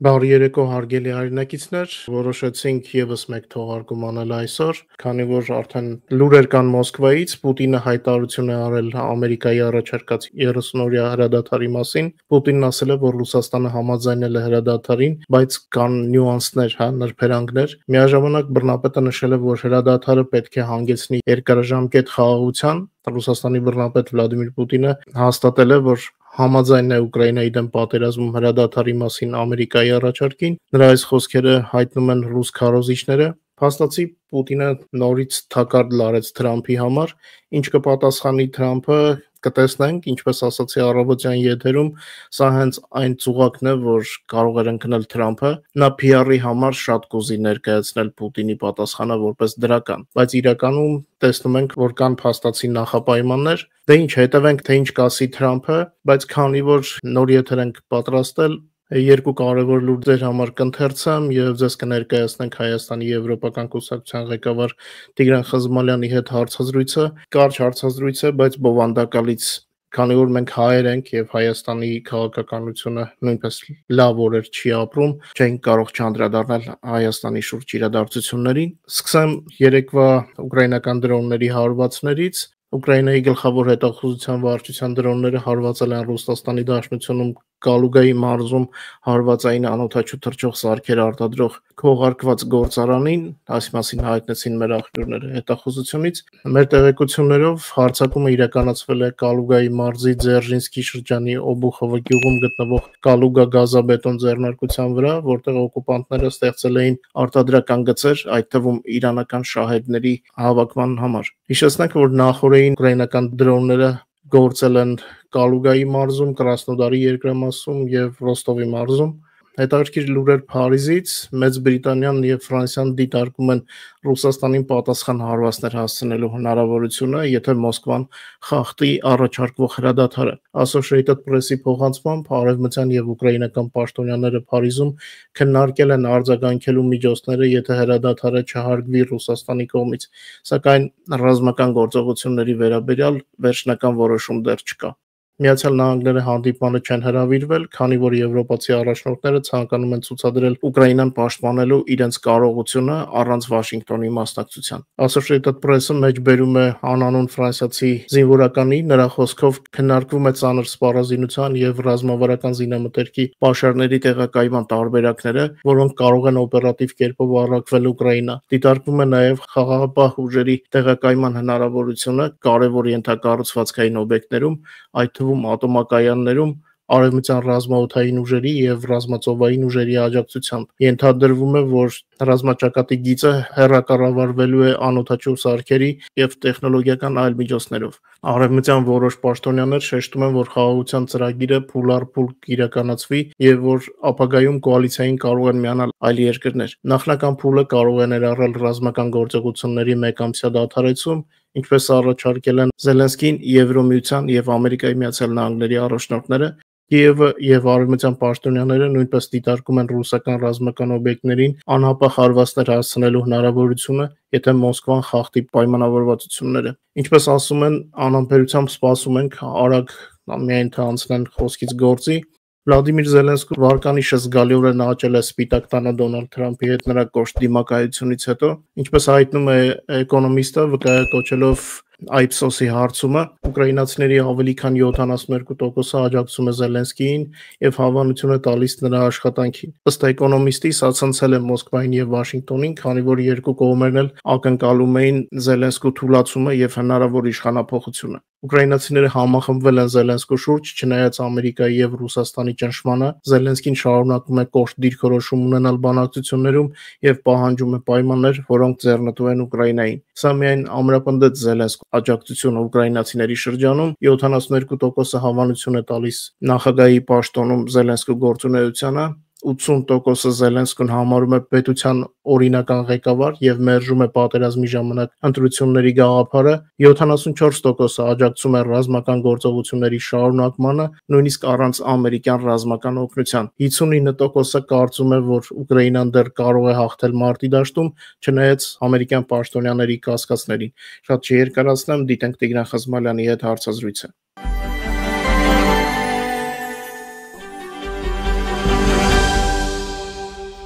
Բարի երեկո հարգելի հայրենակիցներ, որոշեցինք եւս մեկ թողարկում անել այսօր, քանի որ արդեն լուրեր կան Մոսկվայից, Պուտինը հայտարարություն է արել Ամերիկայի առաջարկած 30-օրյա հրադադարի մասին։ Պուտինն ասել է, որ Ռուսաստանը համաձայնել է հրադադարին, բայց կան նյուանսներ, նրբերանգներ։ Միաժամանակ բռնապետը նշել է, որ հրադադարը պետք է հանգեցնի երկարաժամկետ խաղաղության։ Ռուսաստանի բռնապետ Վլադիմիր Պուտինը հաստատել է, որ համաձայն է Ուկրաինայի դեմ պատերազմում հրադադարի մասին Ամերիկայի առաջարկին։ Նրա այս խոսքերը հայտնում են ռուս քարոզիչները։ Փաստացի Պուտինը նորից թակարդ լարեց Թրամփի համար, ինչ կպատասխանի Թրամփը կտեսնենք, ինչպես ասացի առավոտյան եթերում, սա հենց այն ծուղակն է, որ կարող էր ընկնել Թրամփը։ Նա PR-ի համար շատ կուզի ներկայացնել Պուտինի պատասխանը որպես դրական, բայց իրականում տեսնում ենք, որ կան փաստացի նախապայմաններ։ Դե ինչ, հետևենք, թե ինչ կասի Թրամփը, բայց քանի որ նոր եթեր ենք պատրաստել, երկու կարևոր լուր ձեր համար կընթերցեմ եւ ձեզ կներկայացնենք Հայաստանի Եվրոպական կուսակցության ղեկավար Տիգրան Խզմալյանի հետ հարցազրույցը, կարճ հարցազրույց է, բայց բովանդակալից, քանի որ մենք հայեր ենք եւ Հայաստանի քաղաքականությունը նույնպես լավ օրեր չի ապրում, չենք կարող չանդրադառնալ Հայաստանի շուրջ իրադարձություններին։ Սկսեմ երեկվա ուկրաինական դրոնների հարվածներից։ Ուկրաինայի գլխավոր հետախուզության վարչության դրոնները հարվածել են Ռուսաստանի Դաշնությունում Կալուգայի մարզում հարվածային անօդաչու թռչող սարքեր արտադրող քողարկված գործարանին, այս մասին հայտնեցին մեր աղբյուրները հետախուզությունից։ Մեր տեղեկություններով հարձակումը իրականացվել է Կալուգայի մարզի Ձերժինսկի շրջանի Օբուխովը գյուղում գտնվող Կալուգա գազաբետոն ձեռնարկության վրա, որտեղ օկուպանտները ստեղծել էին արտադրական գծեր, այդ թվում իրանական շահեդների հավաքման համար։ Հիշեցնենք, որ նախորդին ուկրաինական դրոնները գործել են Կալուգայի մարզում, Կրասնոդարի երկրամասում եւ Ռոստովի մարզում։ Հետաքրքիր լուրեր Փարիզից։ Մեծ Բրիտանիան եւ Ֆրանսիան դիտարկում են Ռուսաստանին պատասխան հարվածներ հասցնելու հնարավորությունը, եթե Մոսկվան խախտի առաջարկվող հրադադարը։ Associated Press-ի փոխանցմամբ արևմտյան եւ ուկրաինական պաշտոնյաները Փարիզում քննարկել են արձագանքելու միջոցները, եթե հրադադարը չհարգվի Ռուսաստանի կողմից, սակայն ռազմական գործողությունների վերաբերյալ վերջնական որոշում դեռ չկա։ Միացյալ Նահանգները հանդիպմանը չեն հրավիրվել, քանի որ եվրոպացի առաջնորդները ցանկանում են ցուցադրել Ուկրաինան պաշտպանելու իրենց կարողությունը առանց Վաշինգտոնի մասնակցության։ Associated Press-ը մեջբերում է անանուն ֆրանսիացի զինվորականի, նրա խոսքով քննարկվում է ծանր սպառազինության եւ ռազմավարական զինամթերքի պաշարների տեղակայման տարբերակները, որոնք կարող են օպերատիվ կերպով առաքվել Ուկրաինա։ Դիտարկվում է նաեւ խաղաղապահ ուժերի տեղակայման հնարավորությունը կարևոր ենթակառուցվածքային օբյեկտներում, այդ թվում ատոմակայաններում, արևմտյան ռազմաօդային ուժերի եւ ռազմածովային ուժերի աջակցությամբ։ Ենթադրվում է, որ ռազմաճակատի գիծը հեռակառավարվելու է անօդաչու սարքերի եւ տեխնոլոգիական այլ միջոցներով։ Արևմտյան որոշ պաշտոնյաներ շեշտում են, որ խաղաղության ծրագիրը փուլ առ փուլ կիրականացվի եւ որ ապագայում կոալիցիային կարող են միանալ այլ երկրներ։ Նախնական փուլը կարող է ներառել ռազմական գործողությունների մեկամսյա դադարեցում, ինչպես առաջարկել են Զելենսկին, Եվրոմիության եւ Ամերիկայի Միացյալ Նահանգների առաջնորդները։ Կիևը եւ արևմտյան պաշտոնյաները նույնպես դիտարկում են ռուսական ռազմական օբյեկտներին անհապաղ հարվածներ հասցնելու հնարավորությունը, եթե Մոսկվան խախտի պայմանավորվածությունները։ Ինչպես ասում են, անհամբերությամբ սպասում ենք արագ միայն թե անցնեն խոսքից գործի։ Վլադիմիր Զելենսկին վարկանիշը զգալիորեն աճել է Սպիտակ տանը Դոնալդ Թրամփի հետ նրա կոշտ դիմակայությունից հետո, ինչպես հայտնում է Էկոնոմիստը, վկայակոչելով Այփսոսի հարցումը, ուկրաինացիների ավելի քան 72%-ը աջակցում է Զելենսկիին եւ հավանություն է տալիս նրա աշխատանքին։ Ըստ Էկոնոմիստի, սա ցնցել է Մոսկվային եւ Վաշինգտոնին, քանի որ երկու կողմերն էլ ակնկալում էին Զելենսկու թուլացումը եւ հնարավոր իշխանափոխությունը։ Ուկրաինացիները համախմբվել են Զելենսկու շուրջ, չնայած Ամերիկայի եւ Ռուսաստանի ճնշմանը, Զելենսկին շարունակում է կոշտ դիրքորոշում ունենալ բանակցություններում եւ պահանջում է պայմաններ, որոնք ձեռնտու են Ուկրաինային։ Սա միայն ամրապնդեց Զելենսկու աջակցությունը ուկրաինացիների շրջանում, 72%-ը հավանություն է տալիս նախագահի պաշտոնում Զելենսկու գործունեությանը, 80%-ը Զելենսկուն համարում է պետության օրինական ղեկավար եւ մերժում է պատերազմի ժամանակ ընտրությունների գաղափարը, 74%-ը աջակցում է ռազմական գործողությունների շարունակմանը, նույնիսկ առանց ամերիկյան ռազմական օգնության։ 59%-ը կարծում է, որ Ուկրաինան դեռ կարող է հաղթել մարտի դաշտում, չնայած ամերիկյան պաշտոնյաների կասկածներին։ Շատ չերկարացնեմ, դիտենք Տիգրան Խզմալյանի հետ հարցազրույցը։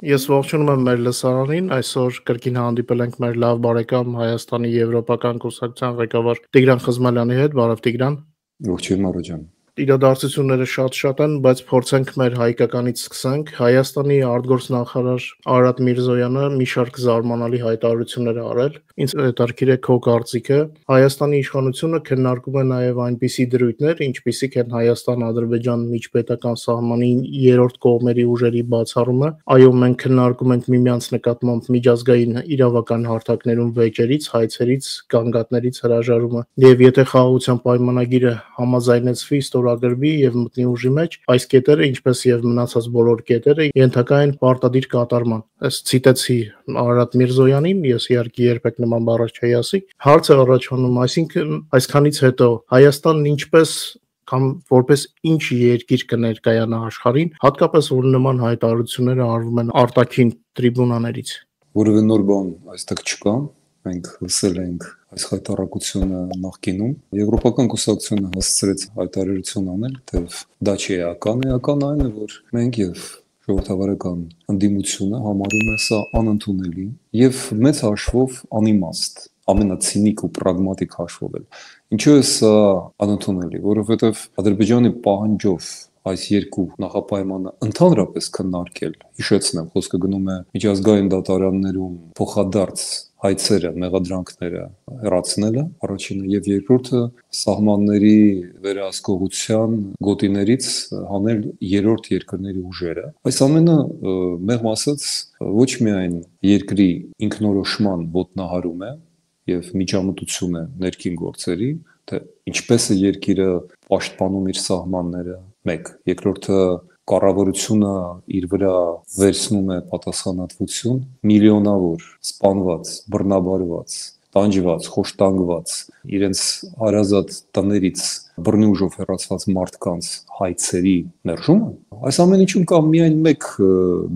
Ես ողջունում եմ մեր լսարանին, այսօր կրկին հանդիպել ենք մեր լավ բարեկամ Հայաստանի Եվրոպական կուսակցության ղեկավար Տիգրան Խզմալյանի հետ, բարև Տիգրան։ Ողջույն Մարո ջան։ Իրադարձությունները շատ են, բայց փորձենք մեր հայկականից սկսենք։ Հայաստանի արտգործնախարար Արադ Միրզոյանը մի շարք զարմանալի հայտարարություններ է արել։ Ինձ հետաքրքիր է քո կարծիքը։ Հայաստանի իշխանությունը քննարկում է նաև այնպիսի դրույթներ, ինչպիսիք են Հայաստան-Ադրբեջան միջպետական սահմանի երրորդ կողմերի ուժերի բացառումը։ Այո, մենք քննարկում ենք միմյանց նկատմամբ միջազգային իրավական հարթակներում վեճերից, հայցերից, գանգատներից հրաժարումը։ Եվ եթե խաղաղության պայմանագիրը համաձայնեցվի, ստորագրվի եւ մտնի ուժի մեջ, այս կետերը, ինչպես եւ մնացած բոլոր կետերը, ենթակա են պարտադիր կատարման։ Այս ցիտեցի Արադ Միրզոյանին, ես իհարկե երբեք նման բառ չի ասի։ Հարց է առաջանում, այսինքն այսքանից հետո Հայաստանն ինչպես կամ որպես ինչ երկիր կներկայանա աշխարհին, հատկապես որ նման հայտարարությունները արվում են արտաքին տրիբունաներից։ Որևէ նոր բան այստեղ չկա, մենք լսել ենք այս հայտարարությունը նախկինում։ Եվրոպական կուսակցությունը հասցրեց հայտարարություն անել, թե դա չի էական այն է, որ մենք եւ ժողովրդավարական ընդդիմությունը համարում է սա անընդունելի եւ մեծ հաշվով անիմաստ, ամենացինիկ ու պրագմատիկ հաշվով էլ։ Ինչու է սա անընդունելի, որովհետեւ Ադրբեջանի պահանջով այս երկու նախապայմանը ընդհանրապես քննարկել, հիշեցնեմ, խոսքը գնում է միջազգային դատարաններում փոխադարձ հայցերը, մեղադրանքները հեռացնելը, առաջինը, եւ երկրորդը սահմանների վերահսկողության գոտիներից հանել երրորդ երկրների ուժերը։ Այս ամենը մեղմ ասած ոչ միայն երկրի ինքնորոշման ոտնահարում է եւ միջամտություն է ներքին գործերի, թե ինչպես է երկիրը պաշտպանում իր սահմանները, մեկ, երկրորդը կառավարությունը իր վրա վերցնում է պատասխանատվություն միլիոնավոր սպանված, բռնաբարված, տանջված, խոշտանգված, իրենց հարազատ տներից բռնի ուժով հեռացված մարդկանց հայցերի մերժումը։ Այս ամեն ինչում կա միայն մեկ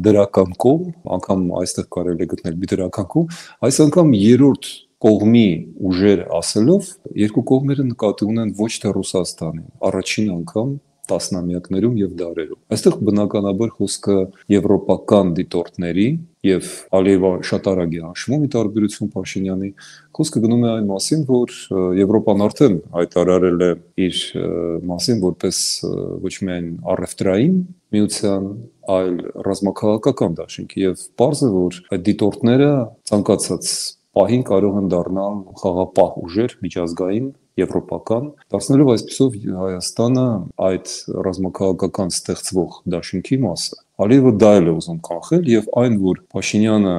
դրական կողմ, անգամ այստեղ կարելի է գտնել մի դրական կողմ, այս անգամ երրորդ կողմի ուժեր ասելով երկու կողմերը նկատի ունեն ոչ թե Ռուսաստանին, առաջին անգամ տասնամյակներում եւ դարերում։ Այստեղ բնականաբար խոսքը եվրոպական դիտորդների եւ Ալիևը շատ արագ է հաշվում ի տարբերություն Փաշինյանի, խոսքը գնում է այն մասին, որ Եվրոպան արդեն հայտարարել է իր մասին որպես ոչ միայն առևտրային միության, այլ ռազմաքաղաքական դաշինք եւ պարզ է, որ այդ դիտորդները ցանկացած պահին կարող են դառնալ խաղապահ ուժեր միջազգային եվրոպական, դարձնելով այսպիսով Հայաստանը այդ ռազմաքաղաքական ստեղծվող դաշինքի մասը։ Ալիևը դա էլ է ուզում կանխել եւ այն, որ Փաշինյանը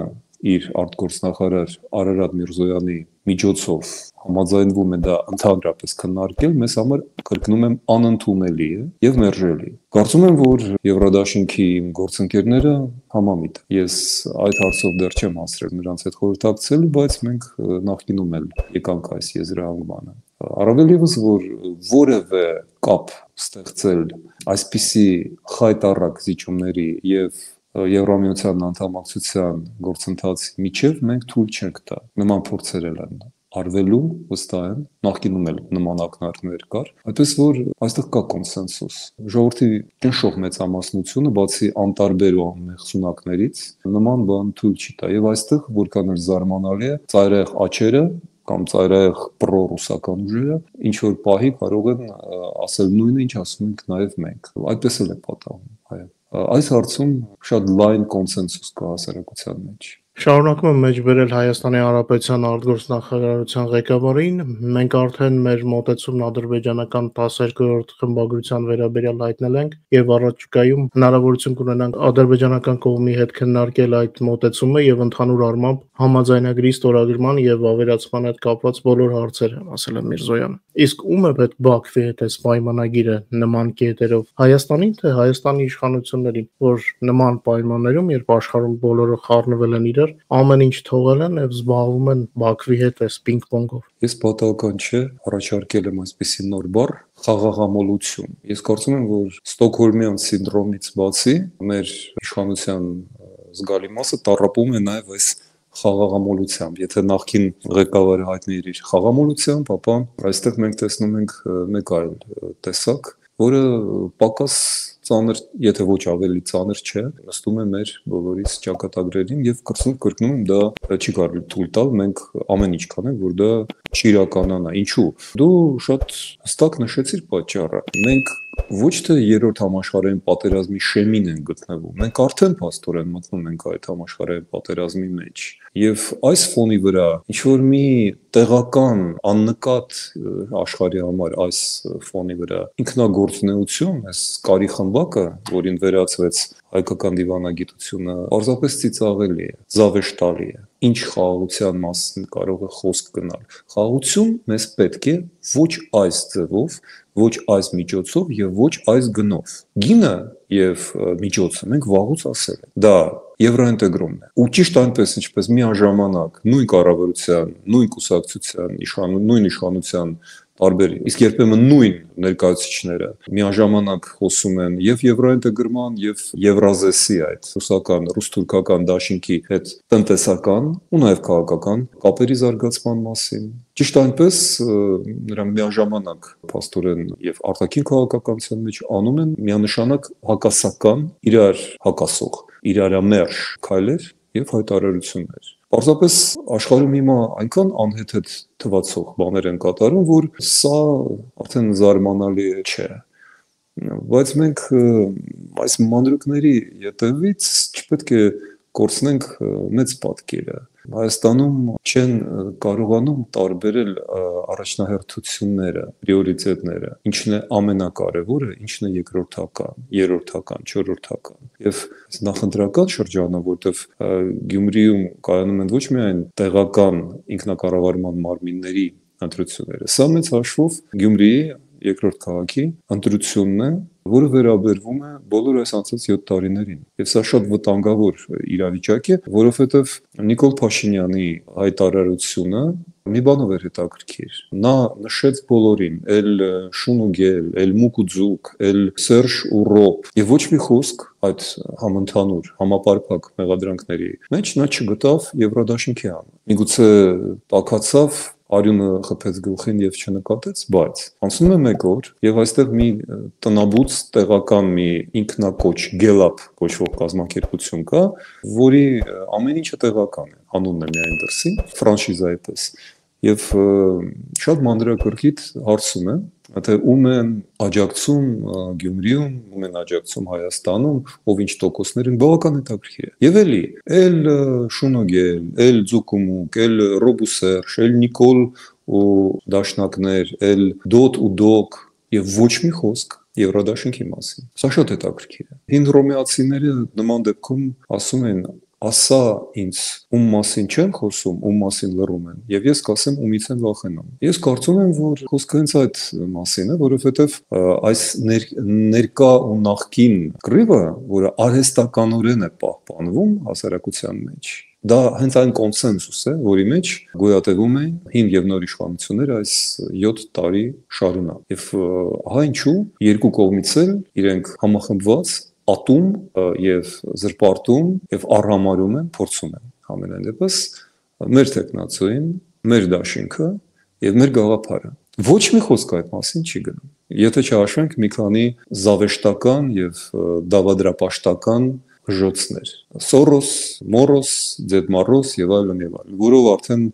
իր արտգործնախարար Արարատ Միրզոյանի միջոցով համաձայնվում է դա ընդհանրապես քննարկել, մեզ համար կրկնում եմ անընդունելի է եւ մերժելի։ Կարծում եմ, որ Եվրոդաշինքի գործընկերները համամիտ։ Ես այդ հարցով դեռ չեմ հասցրել նրանց հետ խորհրդակցելու, բայց մենք նախկինում էլ եկանք այս եզրահանգմանը։ Առավել եւս, որ որևէ կապ ստեղծել այսպիսի խայտառակ զիջումների եւ Եվրամիության անդամակցության գործընթացի միջև մենք թույլ չենք տա։ Նման փորձեր են արվելու, վստահ եմ, նախկինում էլ նման ակնարկներ կար, այդպես որ այստեղ կա կոնսենսուս։ Ժողովրդի ճնշող մեծամասնությունը, բացի անտարբեր ու անմեղսունակներից, նման բան թույլ չի տա։ Եվ այստեղ որքան էլ զարմանալի է, ծայրահեղ աչերը կամ ծայրահեղ պրոռուսական ուժերը ինչ որ պահի կարող են ասել նույնը, ինչ ասում ենք նաև մենք։ Այդպես էլ է պատահում, այո։ Այս հարցում շատ լայն կոնսենսուս կա հասարակության մեջ։ Շարունակում եմ մեջբերել Հայաստանի Հանրապետության արտգործնախարարության ղեկավարին։ Մենք արդեն մեր մոտեցումն ադրբեջանական 12-րդ խմբագրության վերաբերյալ հայտնել ենք եւ առաջիկայում հնարավորություն կունենանք ադրբեջանական կողմի հետ քննարկել այդ մոտեցումը եւ ընդհանուր առմամբ համաձայնագրի ստորագրման եւ ավերացման հետ կապված բոլոր հարցերը, ասել է Միրզոյանը։ Իսկ ում է պետք Բաքվի հետ այս պայմանագիրը նման կետերով Հայաստանին թե Հայաստանի իշխանություններին, որ նման պայմաններում, երբ աշխարհում բոլորը խառնվել են իրար, ամեն ինչ թողել են եւ զբաղվում են Բաքվի հետ այս պինգ-պոնգով։ Ես պատահական չէ առաջարկել եմ այսպիսի նոր բառ խաղաղամոլություն։ Ես կարծում եմ, որ Ստոկհոլմյան սինդրոմից բացի մեր իշխանության զգալի մասը տառապում է նաեւ այս խաղաղամոլությամբ։ Եթե նախկին ղեկավարը հայտնի էր իր խաղաղամոլությամբ, ապա այստեղ մենք տեսնում ենք մեկ այլ տեսակ, որը պակաս ծանր, եթե ոչ ավելի ծանր չէ, նստում է մեր բոլորիս ճակատագրերին եւ կրկնում եմ, դա չի կարելի թույլ տալ, մենք ամեն ինչ կանենք, որ դա չիրականանա։ Ինչու՞։ Դու շատ հստակ նշեցիր պատճառը։ Մենք ոչ թե երրորդ համաշխարհային պատերազմի շեմին են գտնվում, մենք արդեն փաստորեն մտնում ենք այդ համաշխարհային պատերազմի մեջ։ Եվ այս ֆոնի վրա ինչ որ մի տեղական աննկատ աշխարհի համար այս ֆոնի վրա ինքնագործունեություն, այս կարի խմբակը, որին վերածվեց հայկական դիվանագիտությունը, պարզապես ծիծաղելի է, զավեշտալի է։ Ինչ խաղաղության մասին կարող է խոսք գնալ։ Խաղաղություն մեզ պետք է ոչ այս ձևով, ոչ այս միջոցով եւ ոչ այս գնով։ Գինը եւ միջոցը մենք վաղուց ասել ենք։ Դա եվրոինտեգրումն է։ Ու ճիշտ այնպես, ինչպես միաժամանակ նույն կառավարության, նույն կուսակցության, նույն իշխանության տարբեր, իսկ երբեմն նույն ներկայացուցիչները միաժամանակ խոսում են եւ եվրոինտեգրման եւ Եվրազեսի այդ ռուս-թուրքական դաշինքի հետ տնտեսական ու նաեւ քաղաքական կապերի զարգացման մասին։ Ճիշտ այնպես նրանք միաժամանակ փաստորեն եւ արտաքին քաղաքականության մեջ անում են միանշանակ հակասական, իրար հակասող, իրարամերժ քայլեր եւ հայտարարություններ։ Պարզապես աշխարհում հիմա այնքան անհեթեթ թվացող բաներ են կատարում, որ սա արդեն զարմանալի չէ։ Բայց մենք այս մանրուքների յետևից չպետք է կորցնենք մեծ պատկերը։ Հայաստանում չեն կարողանում տարբերել առաջնահերթությունները, պրիորիտետները, ինչն է ամենակարևորը, ինչն է երկրորդական, երրորդական, չորրորդական։ Եվ նախընտրական շրջանը, որտեղ Գյումրիում կայանում են ոչ միայն տեղական ինքնակառավարման մարմինների ընտրությունները, սա մեծ հաշվով Գյումրիի երկրորդ քաղաքի ընտրությունն է, որը վերաբերվում է բոլոր այս անցած 7 տարիներին։ Եվ սա շատ վտանգավոր իրավիճակ է, որովհետև Նիկոլ Փաշինյանի հայտարարությունը մի բանով էր հետաքրքիր։ Նա նշեց բոլորին, էլ շուն ու գել, էլ մուկ ու ձուկ, էլ Սերժ ու Ռոբ, եւ ոչ մի խոսք այդ համընդհանուր, համապարփակ մեղադրանքների մեջ նա չգտավ Եվրադաշինքի անունը։ Միգուցե տաքացավ, արյունը խփեց գլխին եւ չնկատեց, բայց անցնում է 1 օր եւ այստեղ մի տնաբուծ տեղական մի ինքնակոչ Գելապ կոչվող կազմակերպություն կա, որի ամեն ինչը տեղական է, անունն է միայն դրսի, ֆրանշիզայի պես։ Եվ շատ մանրակրկիտ հարցում է, թե ում են աջակցում Գյումրիում, ում են աջակցում Հայաստանում, ով ինչ տոկոսներ են, բավական հետաքրքիր է։ Եվ էլի, էլ Շունոգել, էլ Ձուկումուկ, էլ Ռոբուսերժ, էլ Նիկոլ ու դաշնակներ, էլ Դոտ ու Դոկ եւ ոչ մի խոսք Եվրադաշինքի մասին։ Սա շատ հետաքրքիր է։ Հին հռոմեացիները նման դեպքում ասում են ասա ինձ ում մասին չեն խոսում, ում մասին լռում են, եւ ես կասեմ ումից են վախենում։ Ես կարծում եմ, որ խոսքը հենց այդ մասին է, որովհետեւ այս ներկա ու նախկին կռիվը, որը արհեստականորեն է պահպանվում հասարակության մեջ, դա հենց այն կոնսենսուս է, որի մեջ գոյատևում են հին եւ նոր իշխանությունները այս 7 տարի շարունակ։ Եվ հա ինչու երկու կողմից էլ իրենք համախմբված ատում եւ զրպարտում եւ առհամարում են, փորձում են ամենայն դեպս մեր տեխնացուին, մեր դաշինքը եւ մեր գաղափարը։ Ոչ մի խոսք այդ մասին չի գնում։ Եթե չհաշվենք մի քանի զավեշտական եւ դավադրապաշտական ժոցներ։ Սորոս, Մորոս, Ձեդ Մարոս եւ այլն, որով արդեն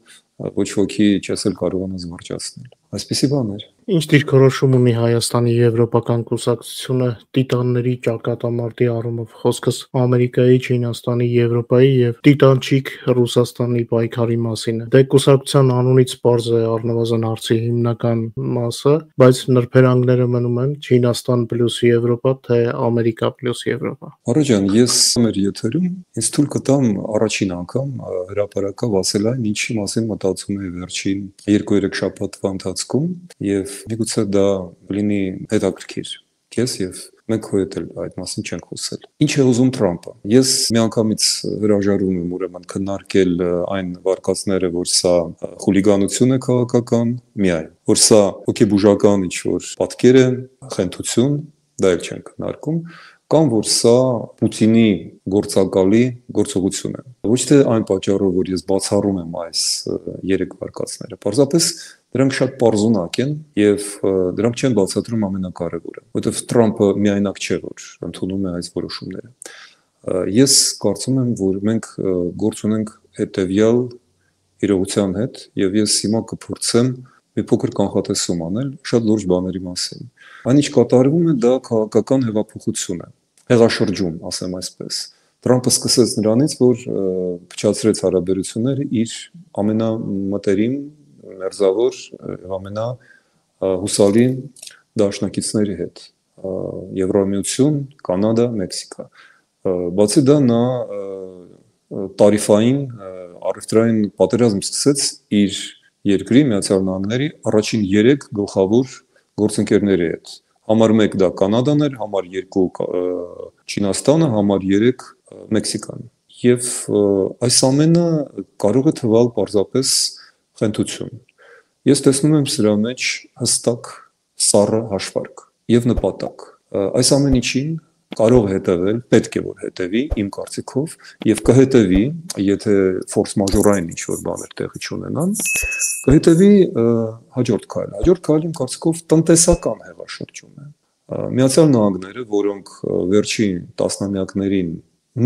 ոչ ոքի չես էլ կարողանա զվարճացնել։ Այսպիսի բաներ։ Ինչ դիրքորոշում ունի Հայաստանի եվրոպական կուսակցությունը տիտանների ճակատամարտի առումով, խոսքս Ամերիկայի, Չինաստանի, Եվրոպայի եւ տիտանչիկ Ռուսաստանի պայքարի մասին է։ Դե կուսակցության անունից պարզ է առնվազն հարցի հիմնական մասը, բայց նրբերանգները մնում են Չինաստան պլյուս Եվրոպա, թե Ամերիկա պլյուս Եվրոպա։ Արաջան, ես մեր եթերում ինձ թույլ կտամ առաջին անգամ հրապարակավ ասել այն, ինչի մասին մտածում եմ վերջին 2-3 շաբաթվա ընթացքում եւ միգուցե դա լինի հետաքրքիր քեզ եւ մենք հո էլ այդ մասին չենք խոսել։ Ինչ է ուզում Թրամփը։ Ես միանգամից հրաժարվում եմ ուրեմն քննարկել այն վարկածները, որ սա խուլիգանություն է քաղաքական, միայն որ սա հոգեբուժական ինչ որ պատկեր է, խենթություն, դա էլ չենք քննարկում, կամ որ սա Պուտինի գործակալի գործողություն է։ Ոչ թե այն պատճառով, որ ես բացառում եմ այս երեք վարկածները, պարզապես դրանք շատ պարզունակ են եւ դրանք չեն բացատրում ամենակարևորը, որովհետեւ Թրամփը միայնակ չէ, որ ընդունում է այս որոշումները։ Ես կարծում եմ, որ մենք գործ ունենք հետեւյալ իրողության հետ եւ ես հիմա կփորձեմ մի փոքր կանխատեսում անել շատ լուրջ բաների մասին։ Այն ինչ կատարվում է, դա քաղաքական հեղափոխություն է, հեղաշրջում, ասեմ այսպես։ Թրամփը սկսեց նրանից, որ փչացրեց հարաբերությունները իր ամենամտերիմ, մերձավոր եւ ամենահուսալի դաշնակիցների հետ՝ Եվրամիություն, Կանադա, Մեքսիկա։ Բացի դա նա տարիֆային առևտրային պատերազմ սկսեց իր երկրի Միացյալ Նահանգների առաջին 3 գլխավոր գործընկերների հետ։ Համար 1 դա Կանադան էր, համար 2 Չինաստանը, համար 3 Մեքսիկան։ Եվ այս ամենը կարող է թվալ պարզապես խնդություն։ Ես տեսնում եմ սրա մեջ հստակ սառը հաշվարկ եւ նպատակ։ Այս ամեն ինչին կարող հետևել, պետք է որ հետևի իմ կարծիքով եւ կհետևի, եթե ֆորս մաժորային ինչ-որ բաներ տեղի չունենան, կհետևի հաջորդ քայլը։ Հաջորդ քայլը իմ կարծիքով տնտեսական հեղաշրջում է։ Միացյալ Նահանգները, որոնք վերջին տասնամյակներին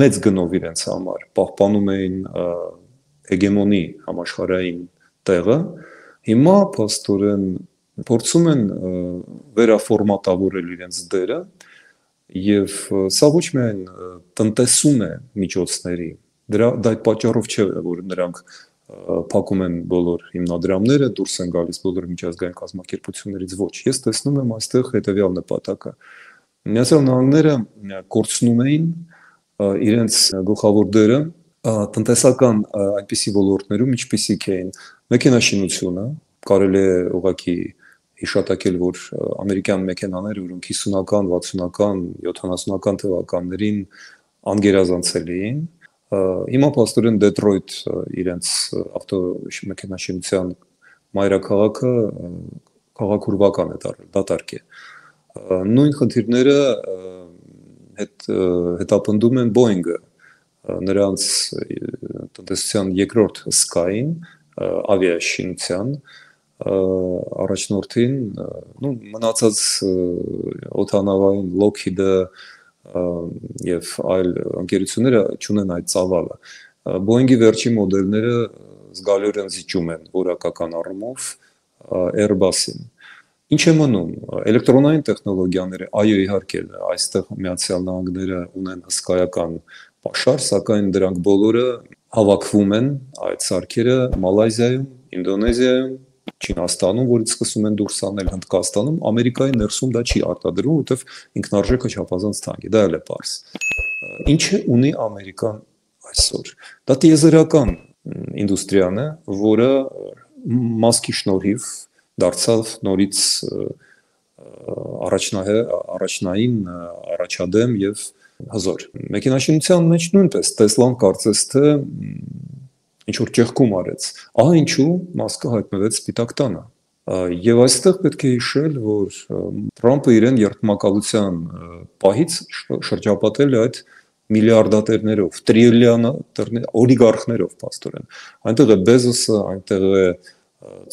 մեծ գնով իրենց համար պահպանում էին հեգեմոնի համաշխարհային տեղը, հիմա փաստորեն փորձում են վերաֆորմատավորել իրենց դերը եւ սա ոչ միայն տնտեսում է միջոցների, դա այդ պատճառով չէ, որ նրանք փակում են բոլոր հիմնադրամները, դուրս են գալիս բոլոր միջազգային կազմակերպություններից, ոչ։ Ես տեսնում եմ այստեղ հետեւյալ նպատակը։ Միացյալ Նահանգները կորցնում էին իրենց գլխավոր դերը տնտեսական այնպիսի ոլորտներում, ինչպիսիք էին մեքենաշինությունը, կարելի է ուղղակի հիշատակել, որ ամերիկյան մեքենաները, որոնք 50-ական, 60-ական, 70-ական թվականներին անգերազանցել էին, հիմա փաստորեն Դեթրոյթ իրենց ավտոմեքենաշինության մայրաքաղաքը քաղաքուրվական է դարձել, դատարկ է։ Նույն խնդիրները հետապնդում են Boeing-ը, նրանց տնտեսության երկրորդ հսկային ավիաշինության առաջնորդին, մնացած օդանավային Lockheed-ը եւ այլ ընկերությունները չունեն այդ ծավալը։ Boeing-ի վերջին մոդելները զգալիորեն զիջում են որակական առումով Airbus-ին։ Ինչ է մնում։ Էլեկտրոնային տեխնոլոգիաները, այո, իհարկե, այստեղ Միացյալ Նահանգները ունեն հսկայական պաշար, սակայն դրանք բոլորը հավաքվում են այդ սարքերը Մալայզիայում, Ինդոնեզիայում, Չինաստանում, որից սկսում են դուրս անել, Հնդկաստանում, Ամերիկայի ներսում դա չի արտադրվում, որովհետև ինքնարժեքը չափազանց թանկ է, դա էլ է պարզ։ Ինչ ունի Ամերիկան այսօր։ Դա տիեզերական ինդուստրիան է, որը մասկի շնորհիվ դարձավ նորից առաջնային, առաջադեմ եւ հզոր։ Մեքենաշինության մեջ նույնպես Տեսլան կարծես թե ինչ որ ճեղքում արեց։ Ահա ինչու Մասկը հայտնվեց Սպիտակ տանը։ Եվ այստեղ պետք է հիշել, որ Թրամփը իրեն երթմակալության պահից շրջապատել է այդ միլիարդատերներով, տրիլիոնատերներ, օլիգարխներով փաստորեն։ Այնտեղ է Բեզոսը, այնտեղ է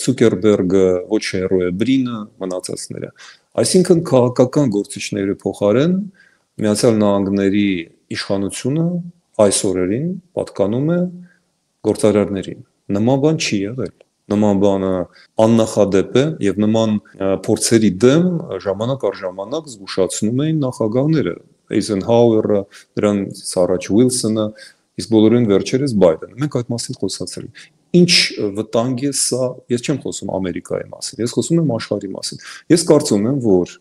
Ցուկերբերգը, ոչ հերո է Բրինը, մնացածները։ Այսինքն քաղաքական գործիչների փոխարեն Միացյալ Նահանգների իշխանությունը այս օրերին պատկանում է գործարարներին։ Նման բան չի եղել։ Նման բանը աննախադեպ է եւ նման փորձերի դեմ ժամանակ առ ժամանակ զգուշացնում էին նախագահները, Էյզենհաուերը, դրանից առաջ Ուիլսոնը, իսկ բոլորին վերջերս Բայդենը։ Մենք այդ մասին խոսացել ենք։ Ինչ վտանգ է սա, ես չեմ խոսում Ամերիկայի մասին, ես խոսում եմ աշխարհի մասին։ Ես կարծում եմ, որ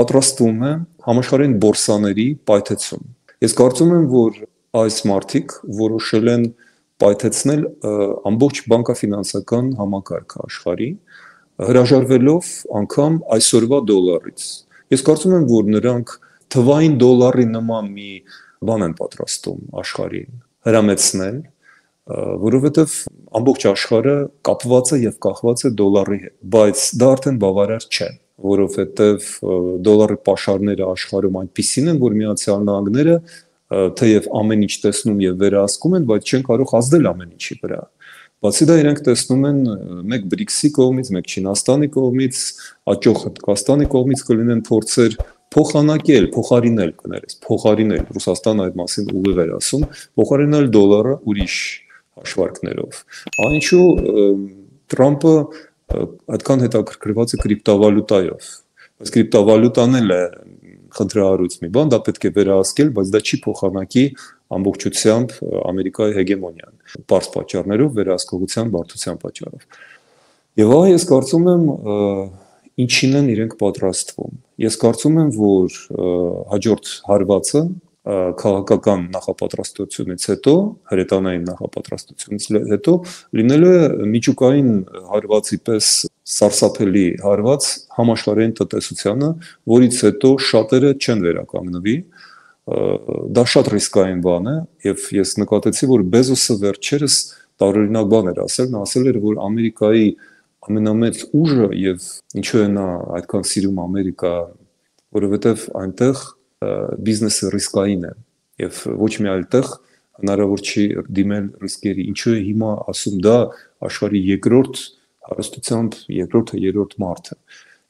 պատրաստվում է համաշխարհային բորսաների պայթեցում։ Ես կարծում եմ, որ այս մարտիկ որոշել են պայթեցնել ամբողջ բանկա-ֆինանսական համակարգը աշխարհի, հրաժարվելով անգամ այսօրվա դոլարից։ Ես կարծում եմ, որ նրանք թվային դոլարի նման մի բան են պատրաստում աշխարհին հրամեցնել, որովհետև ամբողջ աշխարհը կապված է եւ կախված է դոլարի հետ, բայց դա արդեն բավարար չէ, որովհետև դոլարի պաշարները աշխարհում այնպիսին են, որ Միացյալ Նահանգները թեև ամեն ինչ տեսնում եւ վերահսկում են, բայց չեն կարող ազդել ամեն ինչի վրա։ Բացի դա իրենք տեսնում են մեկ BRICS-ի կողմից, մեկ Չինաստանի կողմից, աճող Հնդկաստանի կողմից կլինեն փորձեր փոխանակել, փոխարինել կներես, փոխարինել, Ռուսաստանը այդ մասին ուղիղ էր ասում, փոխարինել դոլարը ուրիշ հաշվարկներով։ Այնչու Տրամպը այդքան հետաքրքրված է կրիպտովալյուտայով։ Բայց կրիպտովալյուտան էլ է խնդրահարույց մի բան, դա պետք է վերահսկել, բայց դա չի փոխանակի ամբողջությամբ Ամերիկայի հեգեմոնիան, բարձ պատճառներով, վերահսկողության բարդության պատճառով։ Եվ այ ես կարծում եմ, ինչին են իրենք պատրաստվում։ Ես կարծում եմ, որ հաջորդ հարվածը քաղաքական նախապատրաստությունից հետո, հրետանային նախապատրաստությունից հետո լինելու է միջուկային հարվածի պես սարսափելի հարված համաշխարհային տնտեսությանը, որից հետո շատերը չեն վերականգնվի։ Դա շատ ռիսկային բան է, եւ ես նկատեցի, որ Բեզոսը վերջերս տարօրինակ բան էր ասել, նա ասել էր, որ Ամերիկայի ամենամեծ ուժը եւ ինչու է նա այդքան սիրում Ամերիկա, որովհետեւ այնտեղ բիզնեսը ռիսկային է եւ ոչ մի այլ տեղ հնարավոր չի դիմել ռիսկերի։ Ինչու է հիմա ասում դա աշխարհի երկրորդ հարստությամբ երկրորդը երրորդ մարդը։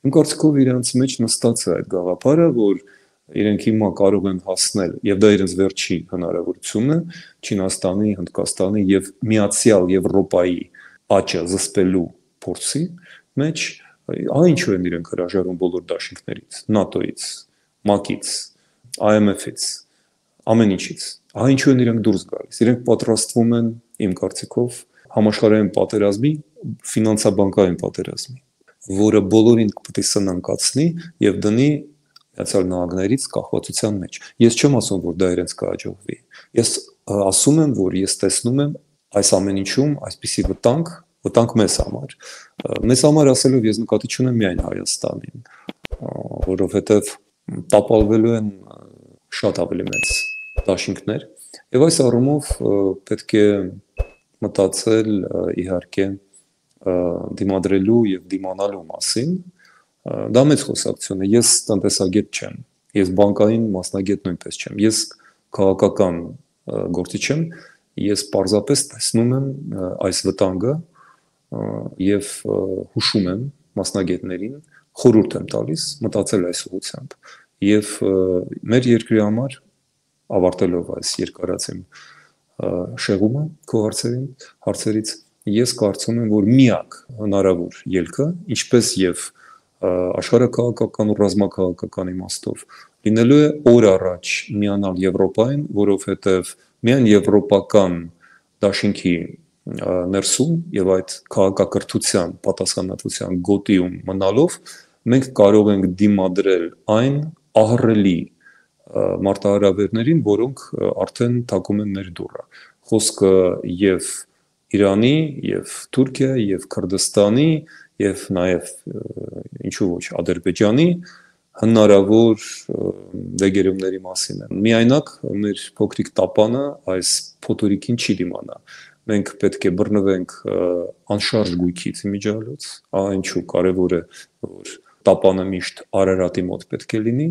Իմ կարծիքով իրենց մեջ նստած է այդ գաղափարը, որ իրենք հիմա կարող են հասնել եւ դա իրենց վերջի հնարավորությունն է Չինաստանի, Հնդկաստանի եւ Միացյալ Եվրոպայի աճը զսպելու փորձի մեջ, այնչու են իրենք հրաժարվում բոլոր դաշինքներից, ՆԱՏՕ-ից, ՄԱԿ-ից, IMF-ից, ամեն ինչից։ Այնչու են իրենք դուրս գալիս։ Իրենք պատրաստվում են, իմ կարծիքով, համաշխարհային պատերազմի, ֆինանսաբանկային պատերազմի, որը բոլորին պետք է սնանկացնի եւ դնի Միացյալ Նահանգներից կախվածության մեջ։ Ես չեմ ասում, որ դա իրենց կհաջողվի։ Ես ասում եմ, որ ես տեսնում եմ այս ամեն ինչում այսպիսի վտանգ մեզ համար։ Մեզ համար ասելով ես նկատի չունեմ միայն Հայաստանին, որովհետեւ տապալվելու են շատ ավելի մեծ դաշինքներ եւ այս առումով պետք է մտածել իհարկե դիմադրելու եւ դիմանալու մասին։ Դա մեծ խոսակցություն է։ Ես տնտեսագետ չեմ, ես բանկային մասնագետ նույնպես չեմ, ես քաղաքական գործիչ եմ, ես պարզապես տեսնում եմ այս վտանգը եւ հուշում եմ մասնագետներին, խորհուրդ եմ տալիս մտածել այս ուղղությամբ եւ մեր երկրի համար ավարտելով այս երկարացեմ շեղումը քո հարցերից ես կարծում եմ, որ միակ հնարավոր ելքը, ինչպես եւ աշխարհակաղակական ու ռազմաքաղաքական իմաստով լինելու է օր առաջ միանալ Եվրոպային, որովհետեւ միայն եվրոպական դաշինքի ներսում եւ այդ քաղաքակրթության պատասխանատվության գոտիում մնալով մենք կարող ենք դիմադրել այն ահռելի մարտահրավերներին, որոնք արդեն թակում են մեր դուռը։ Խոսքը եւ Իրանի, եւ Թուրքիայի, եւ Քրդստանի, եւ նաեւ ինչու ոչ Ադրբեջանի հնարավոր դեգերումների մասին է։ Միայնակ մեր փոքրիկ տապանը այս փոթորիկին չի դիմանա։ Մենք պետք է բռնվենք անշարժ գույքից իմիջիալոց, ինչու կարևոր է, որ տապանը միշտ Արարատի մոտ պետք է լինի,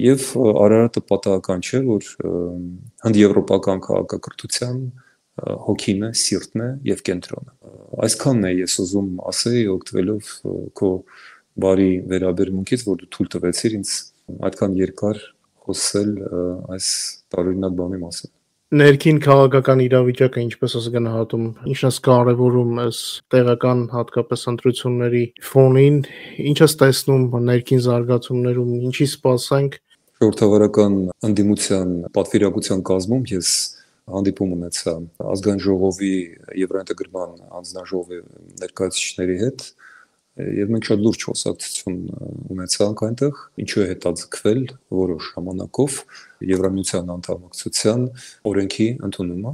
եւ Արարատը պատահական չէ, որ հնդեվրոպական քաղաքակրթության հոգին է, սիրտն է եւ կենտրոնը։ Այսքանն է ես ուզում ասեի, օգտվելով քո բարի վերաբերմունքից, որ դու թույլ տվեցիր ինձ այդքան երկար խոսել այս տարօրինակ բանի մասին։ Ներքին քաղաքական իրավիճակը ինչպես ես գնահատում, ինչն է կարևորում այս տեղական հատկապես ընտրությունների ֆոնին, ինչ ես տեսնում ներքին զարգացումներում, ինչի սպասենք։ Ժողովրդավարական ընդդիմության պատվիրակության կազմում ես հանդիպում ունեցա ազգային ժողովի Եվրոինտեգրման հանձնաժողովի ներկայացուցիչների հետ եւ մենք շատ լուրջ խոսակցություն ունեցանք այնտեղ, ինչու է հետաձգվել որոշ ժամանակով Եվրամիության անդամակցության օրենքի ընդունումը։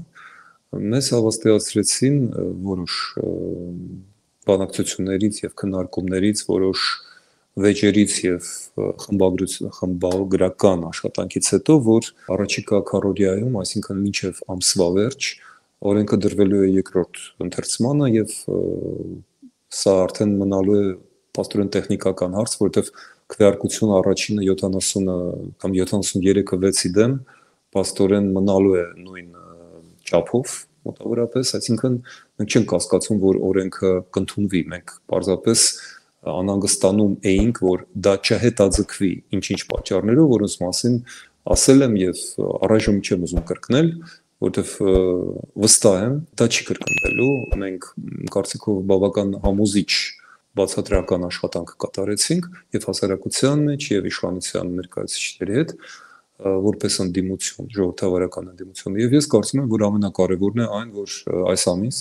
Մեզ հավաստիացրեցին որոշ բանակցություններից եւ քննարկումներից, որոշ վեճերից եւ խմբագրական աշխատանքից հետո, որ առաջիկա քառօրյայում, այսինքն մինչեւ ամսվա վերջ, օրենքը դրվելու է երկրորդ ընթերցմանը եւ սա արդեն մնալու է Պաստորեն տեխնիկական հարց, որովհետև քվեարկությունը առաջինը 70 կամ 73-ը 6-ի դեմ պաստորեն մնալու է նույն չափով մոտավորապես, այսինքն մենք չենք կասկածում, որ օրենքը կընդունվի, մենք պարզապես անհանգստանում էինք, որ դա չհետաձգվի ինչ-ինչ պատճառներով, որոնց մասին ասել եմ եւ առայժմ չեմ ուզում կրկնել, որովհետև վստահ եմ, դա չի կրկնվելու, մենք կարծիքով բավական համոզիչ բացատրական աշխատանք կատարեցինք եւ հասարակության մեջ եւ իշխանության ներկայացուցիչների հետ որպես ընդդիմություն, ժողովրդավարական ընդդիմություն եւ ես կարծում եմ, որ ամենակարևորն է այն, որ այս ամիս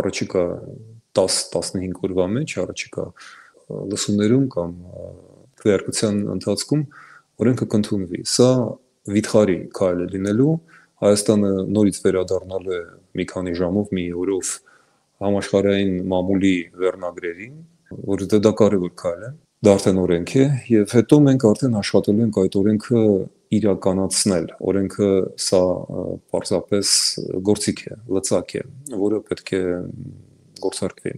առաջիկա 10-15 օրվա մեջ առաջիկա լսումներում կամ քվեարկության ընթացքում օրենքը կընդունվի։ Սա վիթխարի քայլ է լինելու, Հայաստանը նորից վերադառնալու է մի քանի ժամով, մի օրով համաշխարհային մամուլի վերնագրերին, որովհետև դա կարևոր քայլ է, դա արդեն օրենք է եւ հետո մենք արդեն աշխատելու ենք այդ օրենքը իրականացնել։ Օրենքը սա պարզապես գործիք է, լծակ է, որը պետք է գործարկվի։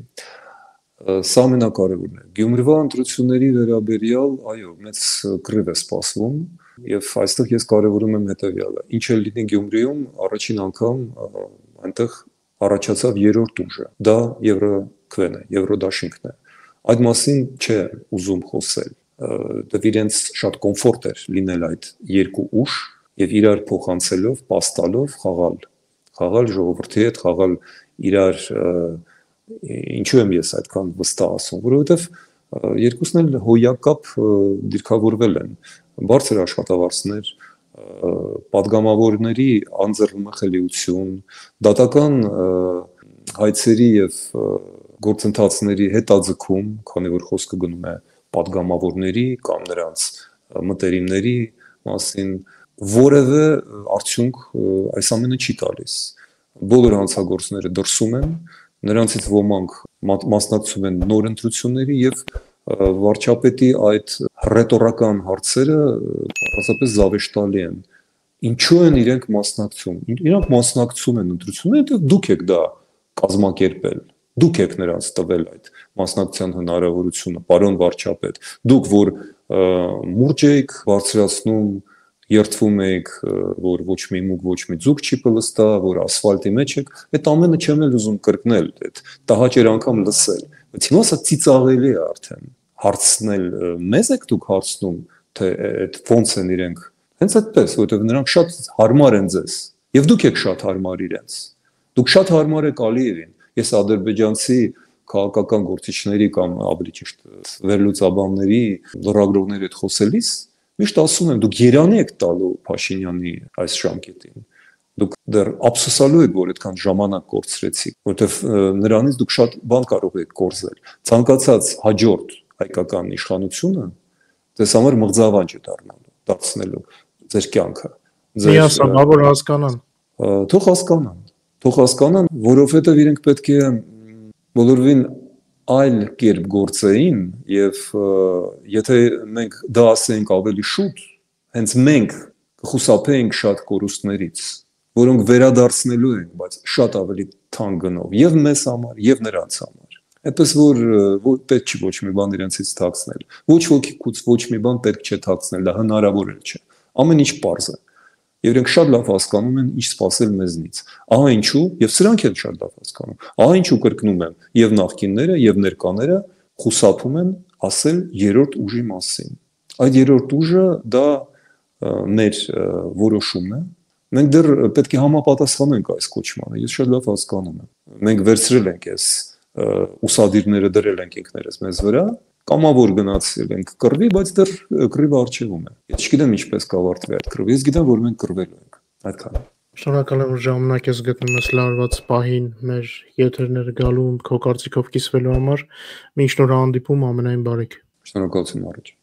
Սա ամենակարևորն է։ Գյումրվա ընտրությունների վերաբերյալ, այո, մեծ կռիվ է սպասվում եւ այստեղ ես կարևորում եմ հետեւյալը։ Ինչ էլ լինի Գյումրիում, առաջին անգամ այնտեղ առաջացավ երրորդ ուժը։ Դա Եվրոքվեն է, Եվրոդաշինքն է։ Այդ մասին չէ ուզում խոսել։ Դա իրենց շատ կոմֆորտ էր լինել այդ երկու ուժ եւ իրար փոխանցելով, պաստալով խաղալ ժողովրդի հետ, խաղալ իրար ինչու եմ ես այդքան վստահ ասում, որովհետեւ երկուսն էլ հոյակապ դիրքավորվել են, բարձր աշխատավարձներ, падգամավորների անձեռնմխելիություն, դատական հայցերի եւ գործընթացների հետաձգում, քանի որ խոսքը գնում է падգամավորների կամ նրանց մտերիմների մասին, որևէ արդյունք այս ամենը չի տալիս։ Բոլոր հանցագործները դրսում են, նրանցից ոմանք մասնակցում են նոր ընտրությունների եւ վարչապետի այդ ռետորական հարցերը պարզապես զավեշտալի են։ Ինչու են իրենք մասնակցում։ Իրանք մասնակցում են ընտրություններին, որտեղ դուք եք դա կազմակերպել։ Դուք եք նրանց տվել այդ մասնակցության հնարավորությունը, պարոն վարչապետ։ Դուք որ մուրջ եք բարձրացնում, երթվում եք, որ ոչ մի մուկ, ոչ մի ձուկ չի պլստա, որ ասֆալտի մեջ եք, այդ ամենը չեմ էլ ուզում կրկնել, այդ տհաճեր անգամ լսել։ Բայց հիմա սա ծիծաղելի է արդեն։ Հարցնել մեզ եք դուք հարցնում, թե այդ ոնց են իրենք։ Հենց այդպես, որովհետև նրանք շատ հարմար են ձեզ, եւ դուք եք շատ հարմար իրենց։ Դուք շատ հարմար եք Ալիևին։ Ես ադրբեջանցի քաղաքական գործիչների կամ ավելի ճիշտ վերլուծաբանների, լրագրողների հետ խոսելիս միշտ ասում եմ, դուք երանի եք տալու Փաշինյանի այս ժամկետին։ Դուք դեռ ափսոսալու եք, որ այդքան ժամանակ կորցրեցիք, որովհետև նրանից դուք շատ բան կարող եք կորզել։ Ցանկացած հաջորդ հայկական իշխանությունը ձեզ համար մղձավանջ է դարձնելու ձեր կյանքը։ Միասնաբար հասկանան։ Թող հասկանան, որովհետև իրենք պետք է բոլորովին այլ կերպ գործեին եւ եթե մենք դա ասենք ավելի շուտ, հենց մենք կխուսափեինք շատ կորուստներից, որոնք վերադարձնելու են, բայց շատ ավելի թանկ գնով եւ մեզ համար եւ նրանց համար։ Այդպես որ պետք չի ոչ մի բան իրենցից թաքցնել։ Ոչ ոքից ոչ մի բան պետք չէ թաքցնել, դա հնարավոր էլ չէ։ Ամեն ինչ պարզ է։ Եվ իրենք շատ լավ հասկանում են ինչ սпасել մեզնից։ Ահա ինչու, եւ սրանք էլ շատ լավ հասկանում։ Ահա ինչու կրկնում եմ, եւ նախկինները, եւ ներկաները խուսափում են ասել երրորդ ուժի մասին։ Այդ երրորդ ուժը դա մեր որոշումն է։ Մենք դեռ պետք է համապատասխանենք այս կոչմանը։ Ես շատ լավ հասկանում եմ։ Մենք վերցրել ենք այս ուսադիրները դրել ենք ինքներս մեզ վրա, կամավոր գնացել ենք կռվի, բայց դեռ կռիվը արժևում է։ Ես չգիտեմ ինչպես կավարտվի այդ կռիվը։ Ես գիտեմ, որ մենք կռվելու ենք։ Այդքան։ Շնորհակալ եմ, որ ժամանակ ես գտնում ես լարված պահին մեր եթերները գալու քո կարծիքով կիսվելու համար։ Մինչ նոր հանդիպում ամենայն բարիք։ Շնորհակալություն առաջ։